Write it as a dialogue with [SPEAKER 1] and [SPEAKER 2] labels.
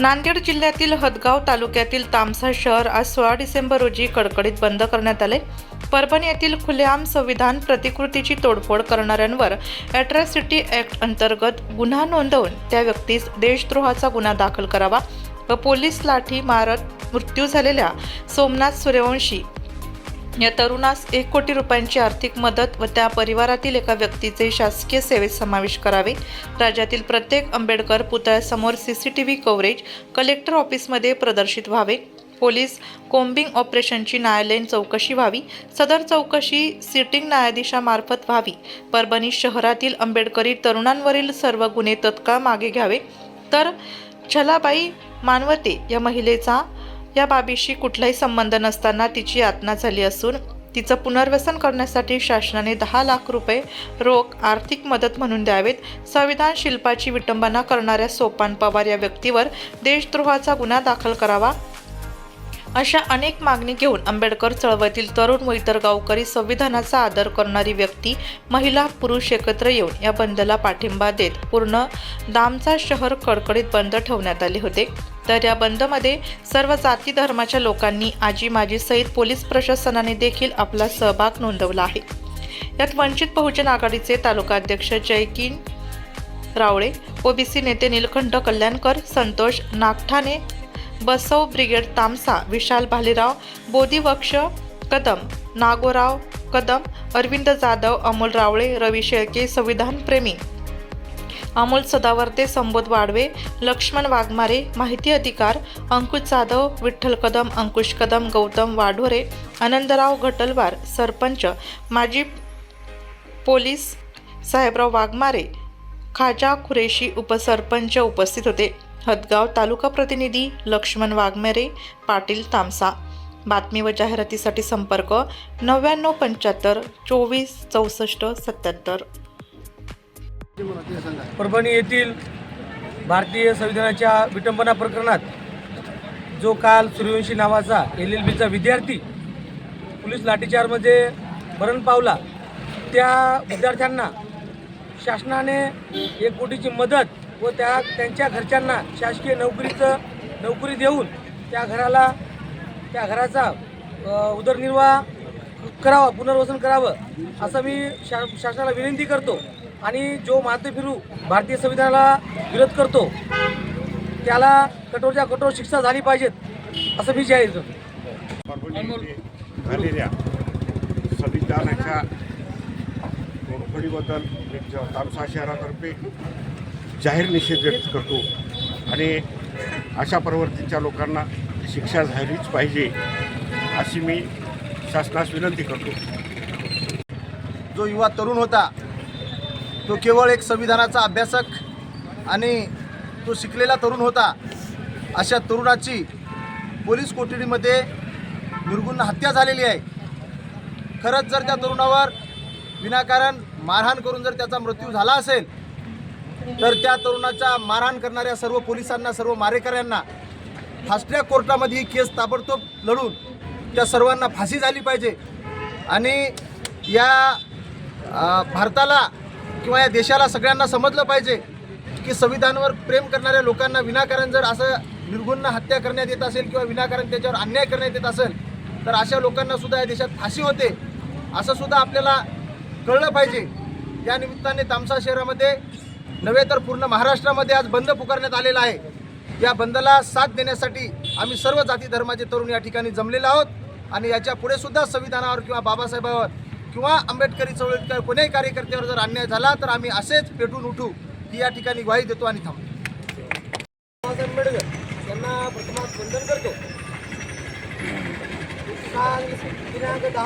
[SPEAKER 1] नांदेड जिल्ह्यातील हदगाव तालुक्यातील तामसा शहर आज 16 डिसेंबर रोजी कडकडीत बंद करण्यात आले। परभणी येथील खुलेआम संविधान प्रतिकृतीची तोडफोड करणाऱ्यांवर अॅट्रॉसिटी ॲक्ट अंतर्गत गुन्हा नोंदवून त्या व्यक्तीस देशद्रोहाचा गुन्हा दाखल करावा व पोलीस लाठी मारत मृत्यू झालेल्या सोमनाथ सूर्यवंशी या तरुणास 1 कोटी रुपयांची आर्थिक मदत व त्या परिवारातील एका व्यक्तीचे शासकीय सेवेत समावेश करावे। राज्यातील प्रत्येक आंबेडकर पुतळ्यासमोर सीसीटीव्ही कव्हरेज कलेक्टर ऑफिसमध्ये प्रदर्शित व्हावे। पोलीस कोम्बिंग ऑपरेशनची न्यायालयीन चौकशी व्हावी। सदर चौकशी सिटिंग न्यायाधीशामार्फत व्हावी। परभणी शहरातील आंबेडकरी तरुणांवरील सर्व गुन्हे तत्काळ मागे घ्यावे। तर छलाबाई मानवते या महिलेचा या बाबीशी कुठलाही संबंध नसताना तिची यातना झाली असून तिचं पुनर्वसन करण्यासाठी शासनाने 10 लाख रुपये रोख आर्थिक मदत म्हणून द्यावेत। संविधान शिल्पाची विटंबना करणाऱ्या सोपान पवार या व्यक्तीवर देशद्रोहाचा गुन्हा दाखल करावा अशा अनेक मागणी घेऊन आंबेडकर चळवळीतील तरुण व इतर गावकरी, संविधानाचा आदर करणारी व्यक्ती, महिला, पुरुष एकत्र येऊन या बंदला पाठिंबा देत पूर्ण दामचा शहर कडकडीत बंद ठेवण्यात आले होते। तर या बंदमध्ये सर्व जाती धर्माच्या लोकांनी आजी माजी सहित पोलीस प्रशासनाने देखील आपला सहभाग नोंदवला आहे। यात वंचित बहुजन आघाडीचे तालुकाध्यक्ष जयकीन रावळे, ओबीसी नेते नीलकंठ कल्याणकर, संतोष नागठाणे, बसव ब्रिगेड तामसा, विशाल भालेराव, बोधिवक्ष कदम, नागोराव कदम, अरविंद जाधव, अमोल रावळे, रवी शेळके, संविधान प्रेमी अमोल सदावर्ते, संबोध वाडवे, लक्ष्मण वाघमारे, माहिती अधिकार अंकुश जाधव, विठ्ठल कदम, अंकुश कदम, गौतम वाढोरे, आनंदराव घटलवार, सरपंच माजी पोलीस साहेबराव वाघमारे, खाजा खुरेशी उपसरपंच उपस्थित होते। हदगाव तालुका प्रतिनिधी लक्ष्मण वाघमारे पाटील, तामसा। बातमी व जाहिरातीसाठी संपर्क 9975 24 64 77।
[SPEAKER 2] परभणी येथील भारतीय संविधानाच्या विटंबना प्रकरणात जो काल सूर्यवंशी नावाचा LLBचा विद्यार्थी पोलीस लाठीचार्जमध्ये मरण पावला, त्या विद्यार्थ्यांना शासनाने 1 कोटीची मदत व त्यांच्या घरच्यांना शासकीय नोकरी देऊन त्या घराचा उदरनिर्वाह करावा, पुनर्वसन करावं असं मी शासनाला विनंती करतो। आणि जो माते फिरू भारतीय संविधानाला विरोध करतो त्याला कठोरच्या कठोर शिक्षा झाली पाहिजेत असं मी जाहीर करतो।
[SPEAKER 3] झालेल्या संविधानाच्या तोडफोडीबद्दल तामसा शहरातर्फे जाहीर निषेध व्यक्त करतो आणि अशा प्रवृत्तीच्या लोकांना शिक्षा झालीच पाहिजे अशी मी शासनास विनंती करतो।
[SPEAKER 4] जो युवा तरुण होता तो केवळ एक संविधानाचा अभ्यासक आणि तो शिकलेला तरुण होता। अशा तरुणाची पोलीस कोठडीमध्ये निर्गुण हत्या झालेली आहे। खरंच जर त्या तरुणावर विनाकारण मारहाण करून जर त्याचा मृत्यू झाला असेल तर त्या तरुणाच्या मारहाण करणाऱ्या सर्व पोलिसांना, सर्व मारेकऱ्यांना फास्ट ट्रॅक कोर्टामध्ये ही केस ताबडतोब लढून त्या सर्वांना फाशी झाली पाहिजे। आणि या भारताला किंवा या देशाला सगळ्यांना समजलं पाहिजे की संविधानावर प्रेम करणाऱ्या लोकांना विनाकारण जर असं निर्गुण हत्या करण्यात येत असेल किंवा विनाकारण त्याच्यावर अन्याय करण्यात येत असेल तर अशा लोकांना सुद्धा या देशात फाशी होते असं सुद्धा आपल्याला कळलं पाहिजे। या निमित्ताने तामसा शहरामध्ये नव्हे तर पूर्ण महाराष्ट्रामध्ये आज बंद पुकारण्यात आलेला आहे। या बंदला साथ देण्यासाठी आम्ही सर्व जाती धर्माचे तरुण या ठिकाणी जमलेलो आहोत आणि याच्या पुढे सुद्धा संविधानावर किंवा बाबासाहेबांवर किंवा आंबेडकरी चळवळीत कोणत्याही कार्यकर्त्यावर जर अन्याय झाला तर आम्ही असेच पेटून उठू ही या ठिकाणी ग्वाही देतो आणि थांबतो।
[SPEAKER 2] आंबेडकर यांना प्रथमात वंदन करतो। काल दिनांक 10